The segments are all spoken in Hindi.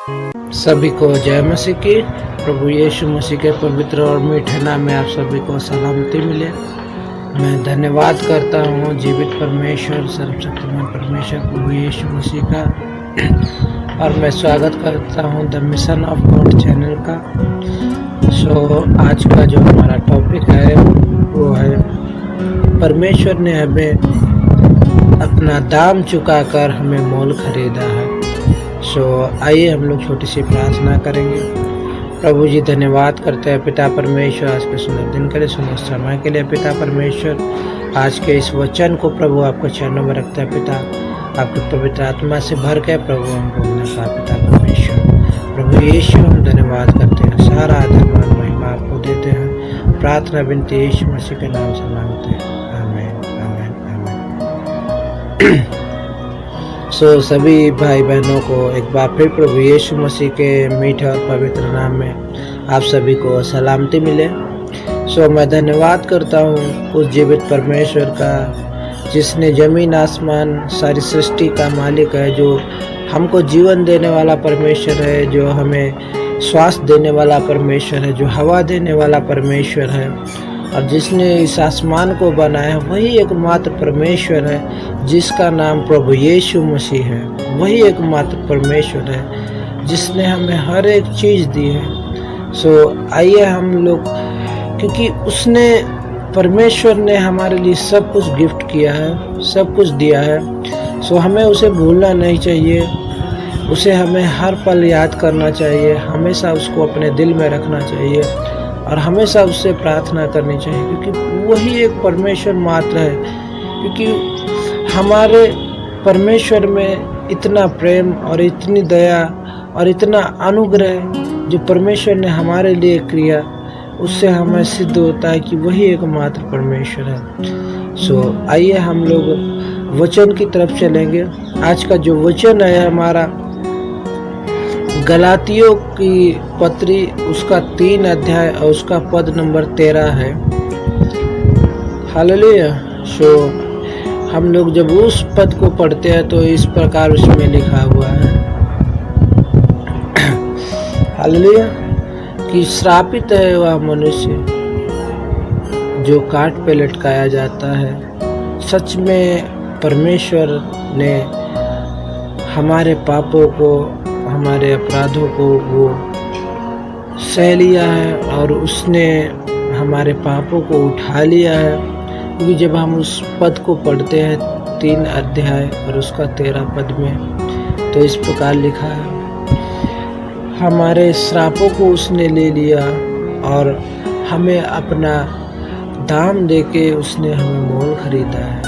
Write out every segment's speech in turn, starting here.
सभी को जय मसीह की। प्रभु यीशु मसीह के पवित्र और मीठे नाम में आप सभी को सलामती मिले। मैं धन्यवाद करता हूँ जीवित परमेश्वर, सर्वशक्तिमान परमेश्वर प्रभु यीशु मसीह का, और मैं स्वागत करता हूँ the mission of God channel का। आज का जो हमारा टॉपिक है वो है परमेश्वर ने हमें अपना दाम चुकाकर हमें मोल खरीदा है। आइए हम लोग छोटी सी प्रार्थना करेंगे। प्रभु जी धन्यवाद करते हैं पिता परमेश्वर आज के सुंदर दिन के लिए, सुंदर समय के लिए। पिता परमेश्वर आज के इस वचन को प्रभु आपके चरणों में रखते हैं पिता, आपके पवित्र आत्मा से भर के प्रभु हम बोलने का पिता परमेश्वर। प्रभु यीशु हम धन्यवाद करते हैं, सारा आदर मान महिमा आपको देते हैं। प्रार्थना विनती यीशु मसीह के नाम से मांगते हैं, आमीन आमीन आमीन। सभी भाई बहनों को एक बार फिर प्रभु यीशु मसीह के मीठे और पवित्र नाम में आप सभी को सलामती मिले। मैं धन्यवाद करता हूँ उस जीवित परमेश्वर का जिसने जमीन आसमान सारी सृष्टि का मालिक है, जो हमको जीवन देने वाला परमेश्वर है, जो हमें श्वास देने वाला परमेश्वर है, जो हवा देने वाला परमेश्वर है, और जिसने इस आसमान को बनाया वही एकमात्र परमेश्वर है जिसका नाम प्रभु यीशु मसीह है। वही एकमात्र परमेश्वर है जिसने हमें हर एक चीज़ दी है। आइए हम लोग, क्योंकि उसने परमेश्वर ने हमारे लिए सब कुछ गिफ्ट किया है, सब कुछ दिया है, हमें उसे भूलना नहीं चाहिए। उसे हमें हर पल याद करना चाहिए, हमेशा उसको अपने दिल में रखना चाहिए और हमेशा उससे प्रार्थना करनी चाहिए, क्योंकि वही एक परमेश्वर मात्र है। क्योंकि हमारे परमेश्वर में इतना प्रेम और इतनी दया और इतना अनुग्रह जो परमेश्वर ने हमारे लिए किया, उससे हमें सिद्ध होता है कि वही एकमात्र परमेश्वर है। आइए हम लोग वचन की तरफ चलेंगे। आज का जो वचन है हमारा गलातियों की पत्री, उसका 3 अध्याय और उसका पद नंबर 13 है। हालेलुया। हम लोग जब उस पद को पढ़ते हैं तो इस प्रकार उसमें लिखा हुआ है, हालेलुया, कि श्रापित है वह मनुष्य जो काट पे लटकाया जाता है। सच में परमेश्वर ने हमारे पापों को, हमारे अपराधों को वो सह लिया है और उसने हमारे पापों को उठा लिया है। क्योंकि जब हम उस पद को पढ़ते हैं 3 अध्याय और उसका 13 पद में, तो इस प्रकार लिखा है, हमारे श्रापों को उसने ले लिया और हमें अपना दाम देके उसने हमें मोल खरीदा है।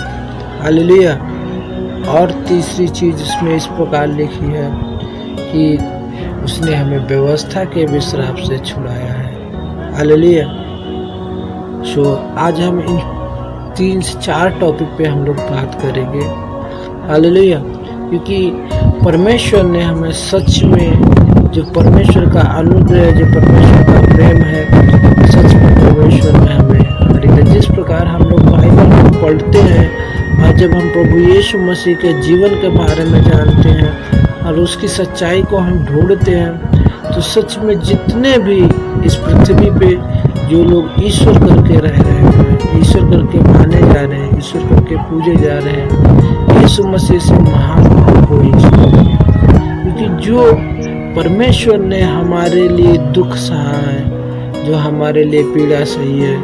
हालेलुया। और तीसरी चीज़ उसमें इस प्रकार लिखी है कि उसने हमें व्यवस्था के भी श्राप से छुड़ाया है। हालेलुया। आज हम इन 3 से 4 टॉपिक पे हम लोग बात करेंगे। हालेलुया। क्योंकि परमेश्वर ने हमें सच में, जो परमेश्वर का अनुग्रह, जो परमेश्वर का प्रेम है, सच में परमेश्वर ने हमें खरीदा। जिस प्रकार हम लोग बाइबल को पढ़ते हैं और जब हम प्रभु यीशु मसीह के जीवन के बारे में जानते हैं और उसकी सच्चाई को हम ढूंढते हैं, तो सच में जितने भी इस पृथ्वी पे जो लोग ईश्वर करके रह रहे हैं, ईश्वर करके माने जा रहे हैं, ईश्वर करके पूजे जा रहे हैं, यीशु मसीह से महान कोई नहीं है। क्योंकि जो परमेश्वर ने हमारे लिए दुख सहा है, जो हमारे लिए पीड़ा सही है,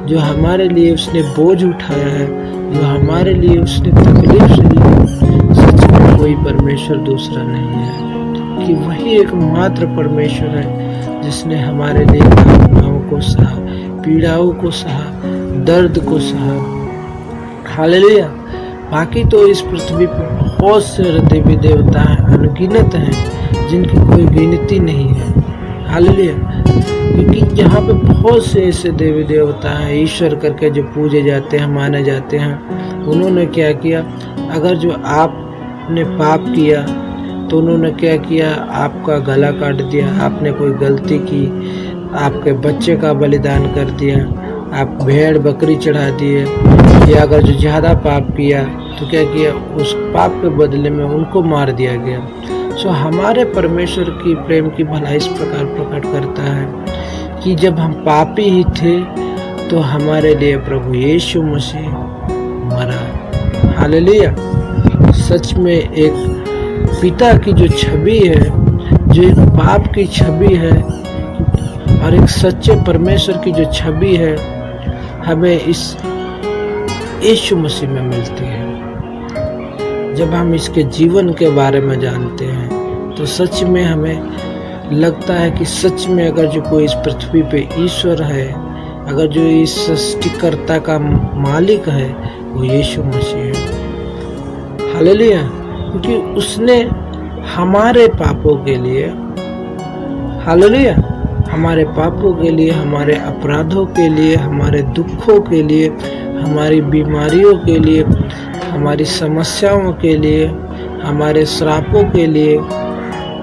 जो हमारे लिए उसने बोझ उठाया है, जो हमारे लिए उसने तकलीफ सही है, सच में कोई परमेश्वर दूसरा नहीं है कि वही एकमात्र परमेश्वर है जिसने हमारे लिए भावनाओं को सहा, पीड़ाओं को सहा, दर्द को सहा। हालेलुया। बाकी तो इस पृथ्वी पर बहुत से देवी देवता हैं, अनगिनत हैं, जिनकी कोई गिनती नहीं है। हालेलुया। क्योंकि यहाँ पे बहुत से ऐसे देवी देवता हैं ईश्वर करके जो पूजे जाते हैं, माने जाते हैं। उन्होंने क्या किया, अगर जो आपने पाप किया तो उन्होंने क्या किया, आपका गला काट दिया। आपने कोई गलती की, आपके बच्चे का बलिदान कर दिया, आप भेड़ बकरी चढ़ा दिए, या अगर जो ज़्यादा पाप किया तो क्या किया, उस पाप के बदले में उनको मार दिया गया। सो हमारे परमेश्वर की प्रेम की भलाई इस प्रकार प्रकट करता है कि जब हम पापी ही थे तो हमारे लिए प्रभु यीशु मसीह मरा। हालेलुया। सच में एक पिता की जो छवि है, जो एक बाप की छवि है और एक सच्चे परमेश्वर की जो छवि है, हमें इस यीशु मसीह में मिलती है। जब हम इसके जीवन के बारे में जानते हैं तो सच में हमें लगता है कि सच में अगर जो कोई इस पृथ्वी पे ईश्वर है, अगर जो इस सृष्टिकर्ता का मालिक है, वो यीशु मसीह है। हालेलुया। क्योंकि उसने हमारे पापों के लिए, हालेलुया, हमारे पापों के लिए, हमारे अपराधों के लिए, हमारे दुखों के लिए, हमारी बीमारियों के लिए, हमारी समस्याओं के लिए, हमारे श्रापों के लिए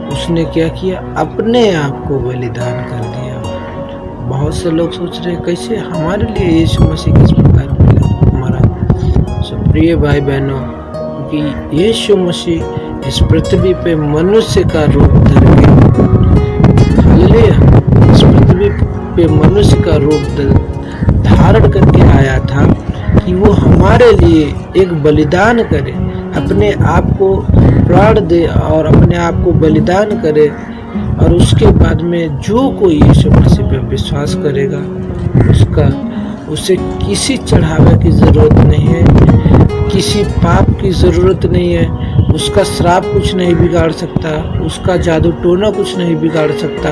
उसने क्या किया? अपने आप को बलिदान कर दिया। बहुत से लोग सोच रहे हैं कैसे हमारे लिए यीशु मसीह किस प्रकार मरा। सो प्रिय भाई बहनों, कि यीशु मसीह इस पृथ्वी पे मनुष्य का रूप धर के, हालेलुया, इस पृथ्वी पे मनुष्य का रूप धारण करके आया था कि वो हमारे लिए एक बलिदान करे, अपने आप को प्राण दे और अपने आप को बलिदान करे। और उसके बाद में जो कोई यीशु मसीह पे विश्वास करेगा उसे किसी चढ़ावे की ज़रूरत नहीं है, किसी पाप की ज़रूरत नहीं है, उसका श्राप कुछ नहीं बिगाड़ सकता, उसका जादू टोना कुछ नहीं बिगाड़ सकता,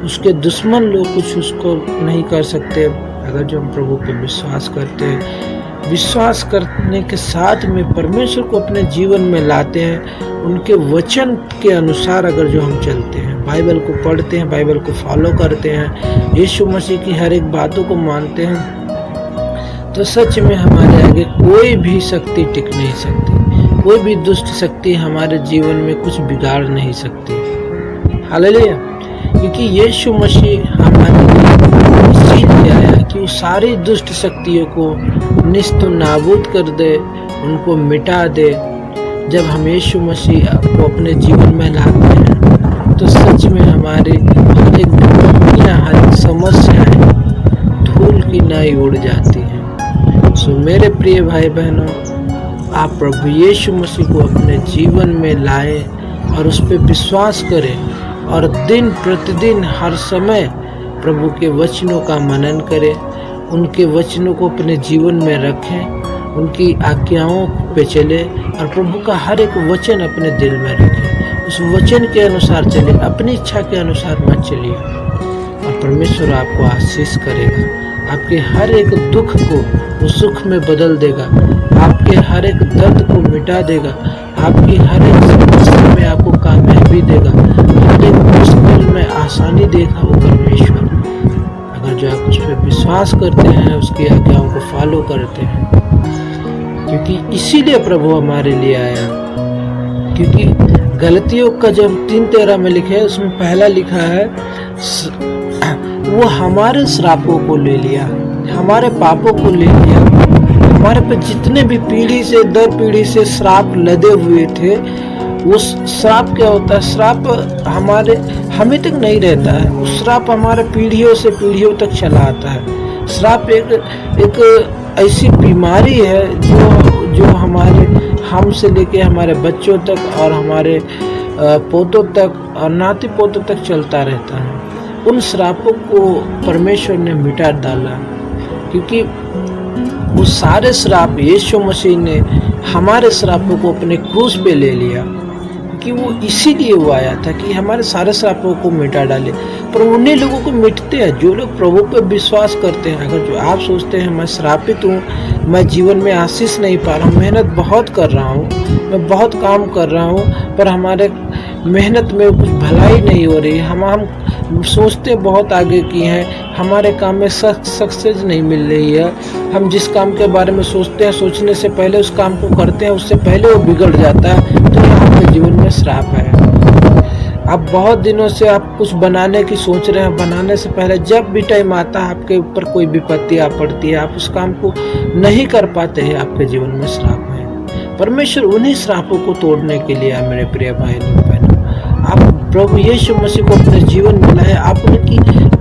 उसके दुश्मन लोग कुछ उसको नहीं कर सकते। अगर जो हम प्रभु पे विश्वास करते हैं, विश्वास करने के साथ में परमेश्वर को अपने जीवन में लाते हैं, उनके वचन के अनुसार अगर जो हम चलते हैं, बाइबल को पढ़ते हैं, बाइबल को फॉलो करते हैं, यीशु मसीह की हर एक बातों को मानते हैं, तो सच में हमारे आगे कोई भी शक्ति टिक नहीं सकती, कोई भी दुष्ट शक्ति हमारे जीवन में कुछ बिगाड़ नहीं सकती। हालेलुया। क्योंकि यीशु मसीह हमारे लिए इसीलिए आया कि वो सारी दुष्ट शक्तियों को निस्त नाबूद कर दे, उनको मिटा दे। जब हम यीशु मसीह को अपने जीवन में लाते हैं तो सच में हमारी हर एक बीमारियाँ, हर एक समस्याएं धूल की नाई उड़ जाती हैं। सो मेरे प्रिय भाई बहनों, आप प्रभु यीशु मसीह को अपने जीवन में लाएं और उस पर विश्वास करें और दिन प्रतिदिन हर समय प्रभु के वचनों का मनन करें, उनके वचनों को अपने जीवन में रखें, उनकी आज्ञाओं पे चले और प्रभु का हर एक वचन अपने दिल में रखें, उस वचन के अनुसार चले, अपनी इच्छा के अनुसार मत चलिए और परमेश्वर आपको आशीष करेगा। आपके हर एक दुख को वो सुख में बदल देगा, आपके हर एक दर्द को मिटा देगा, आपकी हर एक समस्या में आपको कामयाबी देगा, हर एक मुश्किल में आसानी देगा वो परमेश्वर। अगर जो आप उस पर विश्वास करते हैं, उसकी आज्ञाओं को फॉलो करते हैं, क्योंकि इसीलिए प्रभु हमारे लिए आया। क्योंकि गलतियों का जब 3:13 में लिखे है, उसमें पहला लिखा है वो हमारे श्रापों को ले लिया, हमारे पापों को ले लिया। हमारे पे जितने भी पीढ़ी से दर पीढ़ी से श्राप लदे हुए थे, वो श्राप क्या होता है? श्राप हमें तक नहीं रहता है, वो श्राप हमारे पीढ़ियों से पीढ़ियों तक चला आता है। श्राप एक ऐसी बीमारी है जो हम से लेके हमारे बच्चों तक और हमारे पोतों तक और नाती पोतों तक चलता रहता है। उन श्रापों को परमेश्वर ने मिटा डाला, क्योंकि वो सारे श्राप यीशु मसीह ने हमारे श्रापों को अपने क्रूस पे ले लिया, क्योंकि वो इसीलिए वो आया था कि हमारे सारे श्रापों को मिटा डाले। पर उन्हीं लोगों को मिटते हैं जो लोग प्रभु पे विश्वास करते हैं। अगर जो आप सोचते हैं मैं श्रापित हूँ, मैं जीवन में आशीष नहीं पा रहा हूँ, मेहनत बहुत कर रहा हूँ, मैं बहुत काम कर रहा हूँ, पर हमारे मेहनत में कुछ भलाई नहीं हो रही, हम सोचते बहुत आगे की हैं, हमारे काम में सक्सेस नहीं मिल रही है, हम जिस काम के बारे में सोचते हैं, सोचने से पहले उस काम को करते हैं, उससे पहले वो बिगड़ जाता है, तो ये आपके जीवन में श्राप है। आप बहुत दिनों से आप कुछ बनाने की सोच रहे हैं, बनाने से पहले जब भी टाइम आता है आपके ऊपर कोई विपत्ति आ पड़ती है, आप उस काम को नहीं कर पाते हैं, आपके जीवन में श्राप है। परमेश्वर उन्हीं श्रापों को तोड़ने के लिए मेरे प्रिय भाई बहनों, प्रभु यीशु मसीह को अपने जीवन में लाए। आप उनकी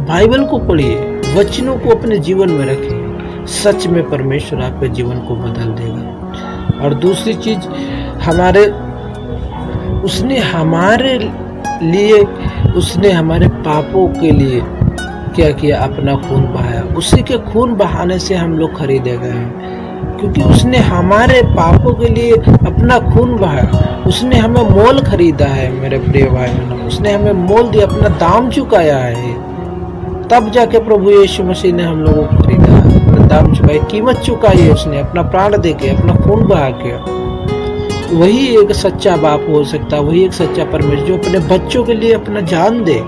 बाइबल को पढ़िए, वचनों को अपने जीवन में रखिए, सच में परमेश्वर आपके जीवन को बदल देगा। और दूसरी चीज, उसने हमारे लिए, उसने हमारे पापों के लिए क्या किया, अपना खून बहाया। उसी के खून बहाने से हम लोग खरीदे गए हैं, क्योंकि उसने हमारे पापों के लिए अपना खून बहाया। उसने हमें मोल खरीदा है मेरे प्रिय भाई बहनों, उसने हमें मोल दिया, अपना दाम चुकाया है। तब जाके प्रभु यीशु मसीह ने हम लोगों को खरीदा, अपना दाम चुकाई, कीमत चुकाई है उसने, अपना प्राण देके, अपना खून बहा के। वही एक सच्चा बाप हो सकता है, वही एक सच्चा परमेश्वर जो अपने बच्चों के लिए अपना जान दे।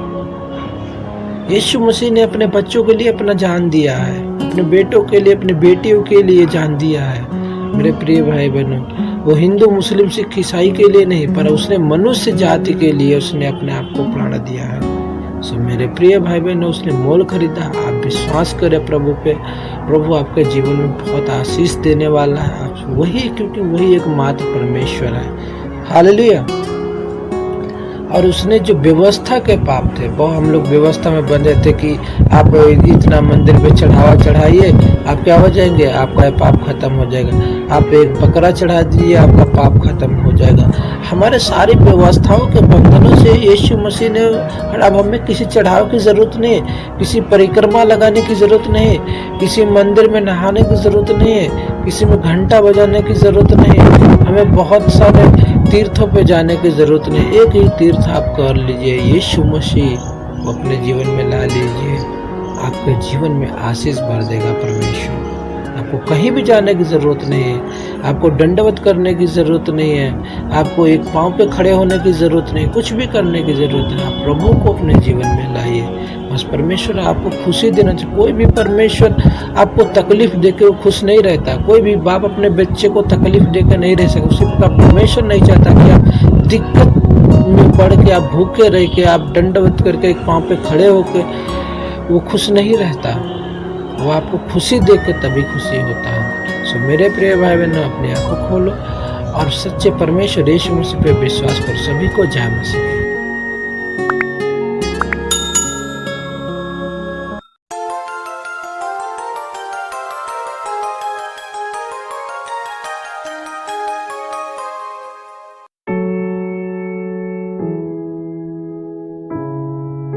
यीशु मसीह ने अपने बच्चों के लिए अपना जान दिया है, अपने बेटों के लिए, अपने बेटियों के लिए जान दिया है। मेरे प्रिय भाई बहनों, वो हिंदू मुस्लिम सिख ईसाई के लिए नहीं, पर उसने मनुष्य जाति के लिए उसने अपने आप को प्राण दिया है। सो मेरे प्रिय भाई बहनों, उसने मोल खरीदा। आप विश्वास करें प्रभु पे, प्रभु आपके जीवन में बहुत आशीष देने वाला है। आप वही, क्योंकि वही एक मात्र परमेश्वर है। हालेलुया। और उसने जो व्यवस्था के पाप थे, वो हम लोग व्यवस्था में बंधे थे कि आप इतना मंदिर पे चढ़ावा चढ़ाइए, आप क्या हो जाएंगे, आपका पाप खत्म हो जाएगा। आप एक बकरा चढ़ा दीजिए, आपका पाप खत्म हो जाएगा। हमारे सारी व्यवस्थाओं के बंधनों से यीशु मसीह ने, अब हमें किसी चढ़ाव की जरूरत नहीं, किसी परिक्रमा लगाने की जरूरत नहीं, किसी मंदिर में नहाने की जरूरत नहीं है, किसी में घंटा बजाने की जरूरत नहीं है, हमें बहुत सारे तीर्थों पे जाने की जरूरत नहीं। एक ही तीर्थ आप कर लीजिए, यीशु मसीह को अपने जीवन में ला लीजिए, आपके जीवन में आशीष भर देगा परमेश्वर। आपको कहीं भी जाने की जरूरत नहीं है, आपको दंडवत करने की जरूरत नहीं है, आपको एक पांव पे खड़े होने की जरूरत नहीं, कुछ भी करने की जरूरत नहीं। आप प्रभु को अपने जीवन में लाइए, बस परमेश्वर आपको खुशी देना चाहिए। कोई भी परमेश्वर आपको तकलीफ देके वो खुश नहीं रहता। कोई भी बाप अपने बच्चे को तकलीफ देकर नहीं रह सकता। उसी प्रकार परमेश्वर नहीं चाहता कि आप दिक्कत में पड़ के, आप भूखे रह के, आप दंडवत करके एक पांव पे खड़े होके, वो खुश नहीं रहता। वो आपको खुशी देख के तभी खुशी होता है। सो मेरे प्रिय भाई बहनों, अपनी आंखों खोलो और सच्चे परमेश्वर यीशु मसीह पे विश्वास करो। सभी को जय मसीह।